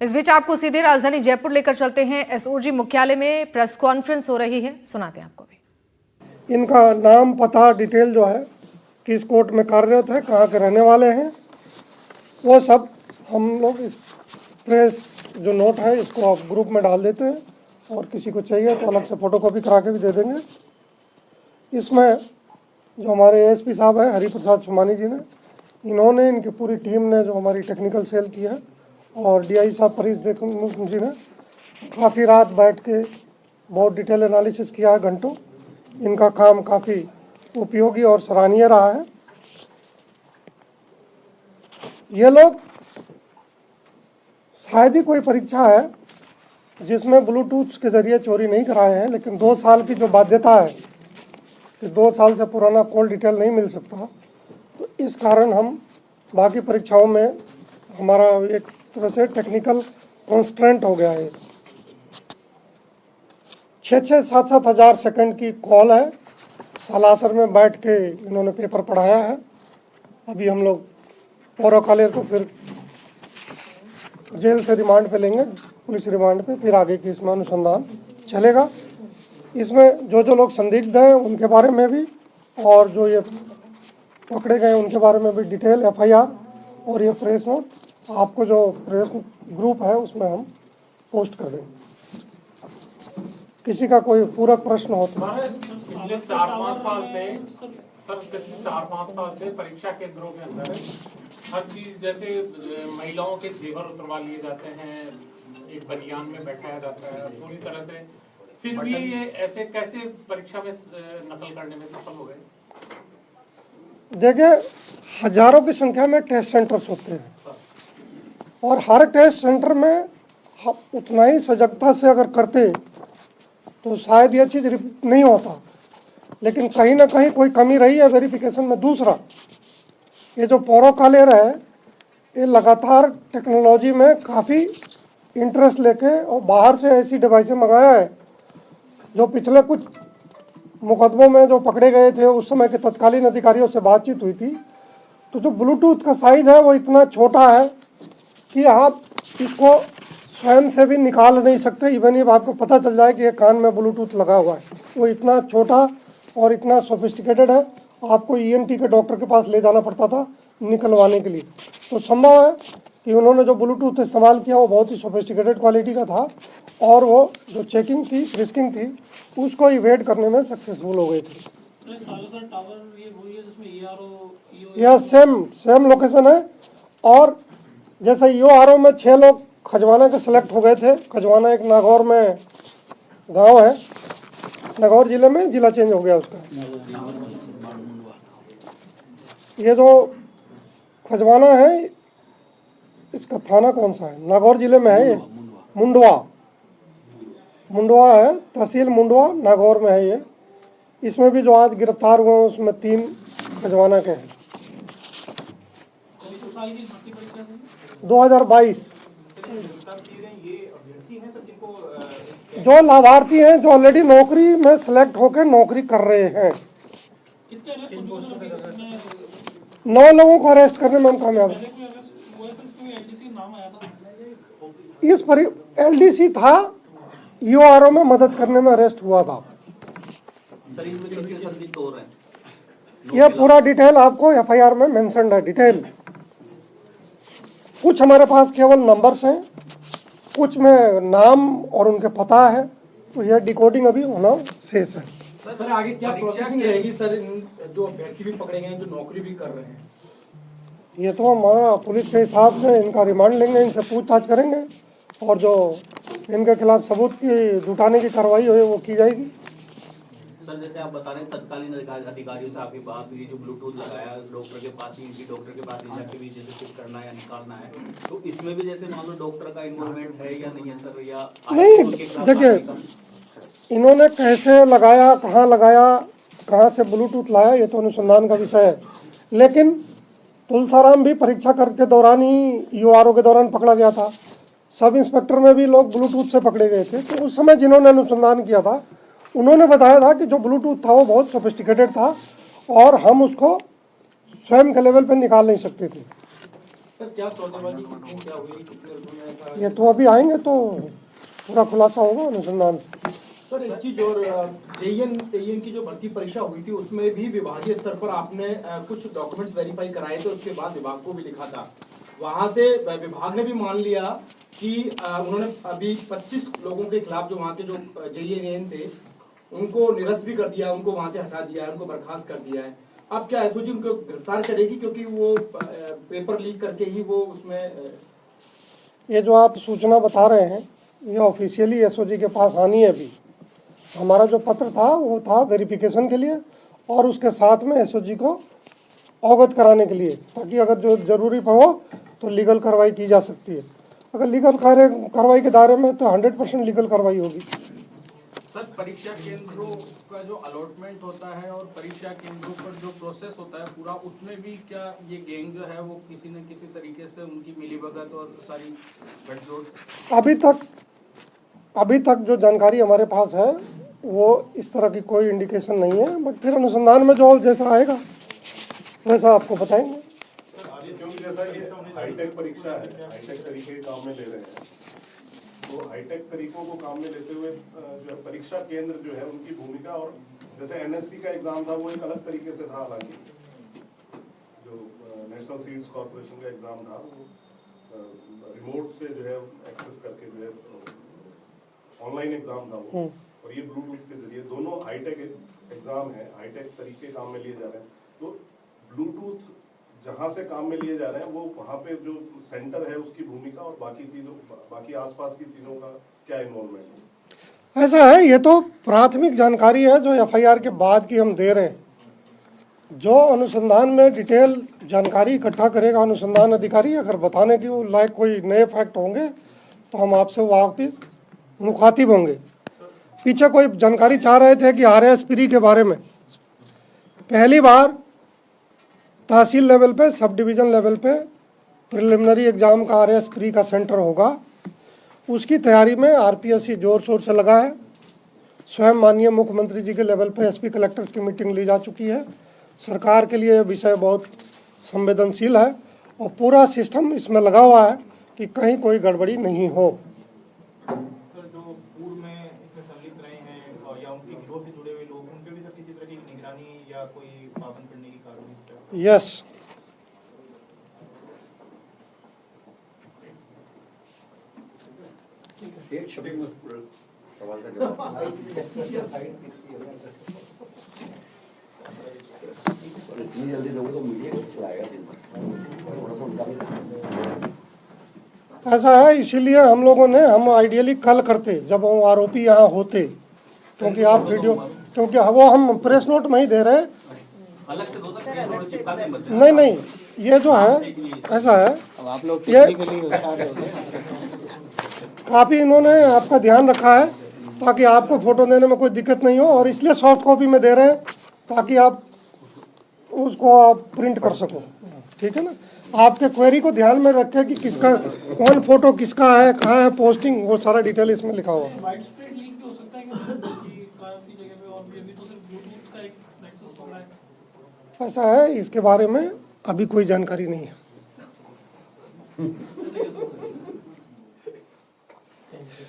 इस बीच आपको सीधे राजधानी जयपुर लेकर चलते हैं। एसओजी मुख्यालय में प्रेस कॉन्फ्रेंस हो रही है, सुनाते हैं आपको भी। इनका नाम, पता, डिटेल जो है, किस कोर्ट में कार्यरत है, कहाँ के रहने वाले हैं, वो सब हम लोग इस प्रेस जो नोट है इसको आप ग्रुप में डाल देते हैं और किसी को चाहिए तो अलग से फोटोकॉपी करा के भी दे देंगे। इसमें जो हमारे एएसपी साहब हैं हरिप्रसाद सुमानी जी ने, इन्होंने, इनकी पूरी टीम ने, जो हमारी टेक्निकल सेल की है, और डीआई साहब परीश देखमुख जी ने काफ़ी रात बैठ के बहुत डिटेल एनालिसिस किया है, घंटों। इनका काम काफ़ी उपयोगी और सराहनीय रहा है। ये लोग, शायद ही कोई परीक्षा है जिसमें ब्लूटूथ के जरिए चोरी नहीं कराए हैं, लेकिन 2 साल की जो बाध्यता है कि 2 साल से पुराना कॉल डिटेल नहीं मिल सकता, तो इस कारण हम बाकी परीक्षाओं में हमारा एक तरह से टेक्निकल कॉन्स्ट्रेंट हो गया है। 6-6, 7-7 हज़ार सेकंड की कॉल है। सालासर में बैठ के इन्होंने पेपर पढ़ाया है। अभी हम लोग पौरा कालेर को फिर जेल से रिमांड पे लेंगे, पुलिस रिमांड पे, फिर आगे की इसमें अनुसंधान चलेगा। इसमें जो जो लोग संदिग्ध हैं उनके बारे में भी, और जो ये पकड़े गए उनके बारे में भी डिटेल एफआईआर और ये प्रेस नोट आपको जो प्रेस ग्रुप है उसमें हम पोस्ट कर देंगे। किसी का कोई पूरक प्रश्न हो तो। पिछले 4-5 साल से पिछले 4-5 साल से परीक्षा केंद्रों के अंदर हर चीज, जैसे महिलाओं के जेवर उतरवा लिए जाते हैं, एक बनियान में बैठाया जाता है पूरी तरह से, फिर भी ये ऐसे कैसे परीक्षा में नकल करने में सफल हो गए? देखिए, हजारों की संख्या में टेस्ट सेंटर्स होते हैं और हर टेस्ट सेंटर में उतना ही सजगता से अगर करते तो शायद ये चीज़ नहीं होता, लेकिन कहीं ना कहीं कोई कमी रही है वेरिफिकेशन में। दूसरा, ये जो पौरा कालेर है, ये लगातार टेक्नोलॉजी में काफ़ी इंटरेस्ट लेके और बाहर से ऐसी डिवाइसें मंगाया है जो पिछले कुछ मुकदमों में जो पकड़े गए थे उस समय के तत्कालीन अधिकारियों से बातचीत हुई थी, तो जो ब्लूटूथ का साइज़ है वो इतना छोटा है कि आप इसको स्वयं से भी निकाल नहीं सकते। इवन ये आपको पता चल जाए कि ये कान में ब्लूटूथ लगा हुआ है, वो इतना छोटा और इतना सोफिस्टिकेटेड है, आपको ईएनटी के डॉक्टर के पास ले जाना पड़ता था निकलवाने के लिए। तो संभव है कि उन्होंने जो ब्लूटूथ इस्तेमाल किया वो बहुत ही सोफिस्टिकेटेड क्वालिटी का था और वो जो चेकिंग थी, फ्रिस्किंग थी, उसको इवेड करने में सक्सेसफुल हो गए थे। यह सेम लोकेशन है। और जैसे ईओआरओ में 6 लोग खजवाना के सेलेक्ट हो गए थे। खजवाना एक नागौर में गांव है, नागौर जिले में, जिला चेंज हो गया उसका। ये जो खजवाना है, इसका थाना कौन सा है? नागौर जिले में है ये, मुंडवा है, तहसील मुंडवा, नागौर में है ये। इसमें भी जो आज गिरफ्तार हुए उसमें 3 खजवाना के हैं। 2022 जो लाभार्थी हैं, जो ऑलरेडी नौकरी में सिलेक्ट होकर नौकरी कर रहे हैं, 9 लोगों को अरेस्ट करने में हम कामयाब हैं। इस पर एलडीसी था, ईओआरओ में मदद करने में अरेस्ट हुआ था। यह पूरा डिटेल आपको एफआईआर में मेंशन्ड है, डिटेल। कुछ हमारे पास केवल नंबर्स हैं, कुछ में नाम और उनके पता है, तो यह डिकोडिंग अभी होना शेष है। सर आगे क्या प्रोसेसिंग रहेगी सर? जो अभ्यर्थी भी पकड़े गए हैं, जो नौकरी भी कर रहे हैं, ये तो हमारा पुलिस के हिसाब से इनका रिमांड लेंगे, इनसे पूछताछ करेंगे और जो इनके खिलाफ सबूत की जुटाने की कार्रवाई हो वो की जाएगी। सर जैसे आप बता रहे हैं तत्कालीन अधिकारियों से आपकी बात हुई, जो ब्लूटूथ लगाया डॉक्टर के पास ही, डॉक्टर के पास जाके भी जैसे फिट करना है या निकालना है, तो इसमें भी जैसे मान लो डॉक्टर का इन्वॉल्वमेंट है या नहीं है सर? या नहीं, देखिए इन्होंने कैसे लगाया, कहाँ से ब्लूटूथ लाया, ये तो अनुसंधान का विषय है। लेकिन तुलसाराम भी परीक्षा करके दौरान ही ईओआरओ के दौरान पकड़ा गया था। सब इंस्पेक्टर में भी लोग ब्लूटूथ से पकड़े गए थे। तो उस समय जिन्होंने अनुसंधान किया था उन्होंने बताया था कि जो ब्लूटूथ था वो बहुत सोफिस्टिकेटेड था और हम उसको स्वयं के लेवल पर निकाल नहीं सकते थे। सर क्या सौदेबाजी कितनी क्या हुई, कितने रुपए में ऐसा? ये तो अभी आएंगे तो पूरा खुलासा होगा अनुसंधान से। सर एक चीज और, जेईएन की जो भर्ती परीक्षा हुई थी उसमें भी विभागीय स्तर पर आपने कुछ डॉक्यूमेंट्स वेरीफाई कराए थे, उसके बाद विभाग को भी लिखा था। वहां से विभाग ने भी मान लिया कि उन्होंने अभी 25 लोगों के खिलाफ जो वहाँ के जो जेईएन थे उनको निरस्त भी कर दिया, उनको वहां से हटा दिया है, उनको बर्खास्त कर दिया है। अब क्या एसओजी उनको गिरफ्तार करेगी, क्योंकि वो पेपर लीक करके ही वो उसमें ये जो आप सूचना बता रहे हैं ये ऑफिशियली एसओजी के पास आनी है। अभी हमारा जो पत्र था वो था वेरिफिकेशन के लिए और उसके साथ में एसओजी को अवगत कराने के लिए, ताकि अगर जो जरूरी हो तो लीगल कार्रवाई की जा सकती है। अगर लीगल कार्रवाई के दायरे में तो 100% लीगल कार्रवाई होगी। सर परीक्षा केंद्रों का जो अलॉटमेंट होता है और परीक्षा केंद्रों पर जो प्रोसेस होता है पूरा, उसमें भी क्या ये गैंग जो है वो किसी न किसी तरीके से उनकी मिलीभगत और सारी गठजोड़? अभी तक जो जानकारी हमारे पास है वो इस तरह की कोई इंडिकेशन नहीं है, बट फिर अनुसंधान में जो जैसा आएगा वैसा आपको बताएंगे। क्योंकि जैसा ये हाईटेक परीक्षा है, हाईटेक तरीके काम में ले रहे हैं, तो हाईटेक तरीकों को काम में लेते हुए जो परीक्षा केंद्र जो है उनकी भूमिका, और जैसे एनएससी का एग्जाम था वो एक अलग तरीके से था, हालांकि जो नेशनल सीड्स कॉर्पोरेशन का एग्जाम था वो रिमोट से जो है एक्सेस करके जो है ऑनलाइन एग्जाम था वो, और ये ब्लूटूथ के जरिए दोनों हाईटेक एग्जाम है, हाईटेक तरीके काम में लिए जा रहे हैं। तो ब्लूटूथ जहां से काम में लिए जा रहे हैं वो वहां पे जो सेंटर है उसकी भूमिका और बाकी चीजों, बाकी आसपास की चीजों का क्या इन्वॉल्वमेंट है? ऐसा है, ये तो प्राथमिक जानकारी है जो एफआईआर के बाद की हम दे रहे हैं। जो अनुसंधान में डिटेल जानकारी इकट्ठा करेगा अनुसंधान अधिकारी, अगर बताने की वो लायक कोई नए फैक्ट होंगे तो हम आपसे वापिस मुखातिब होंगे। पीछे कोई जानकारी चाह रहे थे कि आरएस प्री के बारे में, पहली बार तहसील लेवल पे, सब डिवीज़न लेवल पे प्रिलिमिनरी एग्ज़ाम का आरएस प्री का सेंटर होगा। उसकी तैयारी में आरपीएससी जोर शोर से लगा है। स्वयं माननीय मुख्यमंत्री जी के लेवल पे एसपी कलेक्टर्स की मीटिंग ली जा चुकी है। सरकार के लिए विषय बहुत संवेदनशील है और पूरा सिस्टम इसमें लगा हुआ है कि कहीं कोई गड़बड़ी नहीं हो। जो पूर्व में इसमें सम्मिलित रहे हैं और या उनके गिरोह से जुड़े हुए लोग, उनके भी सर किसी तरह की निगरानी या कोई पाबंद करने की कार्रवाई? यस, एक शब्द में सवाल का जवाब इतनी जल्दी दोगे तो मीडिया कुछ चलाएगा दिन भर, थोड़ा सा उनका भी। ऐसा है, इसीलिए हम लोगों ने, हम आइडियली कल करते जब वो आरोपी यहाँ होते, क्योंकि आप वीडियो, क्योंकि वो हम प्रेस नोट में ही दे रहे हैं, अलग से दो तक चिपका के मत नहीं, ये जो है ऐसा है, आप लोग ये टेक्निकली काफ़ी इन्होंने आपका ध्यान रखा है ताकि आपको फ़ोटो देने में कोई दिक्कत नहीं हो, और इसलिए सॉफ्ट कॉपी में दे रहे हैं ताकि आप उसको आप प्रिंट कर सको, ठीक है ना। आपके क्वेरी को ध्यान में रखें कि किसका कौन फोटो किसका है, कहाँ है पोस्टिंग, वो सारा डिटेल इसमें लिखा हुआ है। वाइड स्प्रेड लीक भी हो सकता है कि काफी जगह पे, और भी अभी तो सिर्फ ब्लूटूथ का एक नेक्सस पकड़ा है। ऐसा है, इसके बारे में अभी कोई जानकारी नहीं है।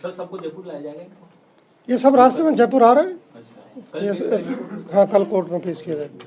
सर सबको जयपुर लाया जाएगा? ये सब रास्ते में जयपुर आ रहे हैं। अच्छा, हाँ, कल कोर्ट में पेश किया जाएगा।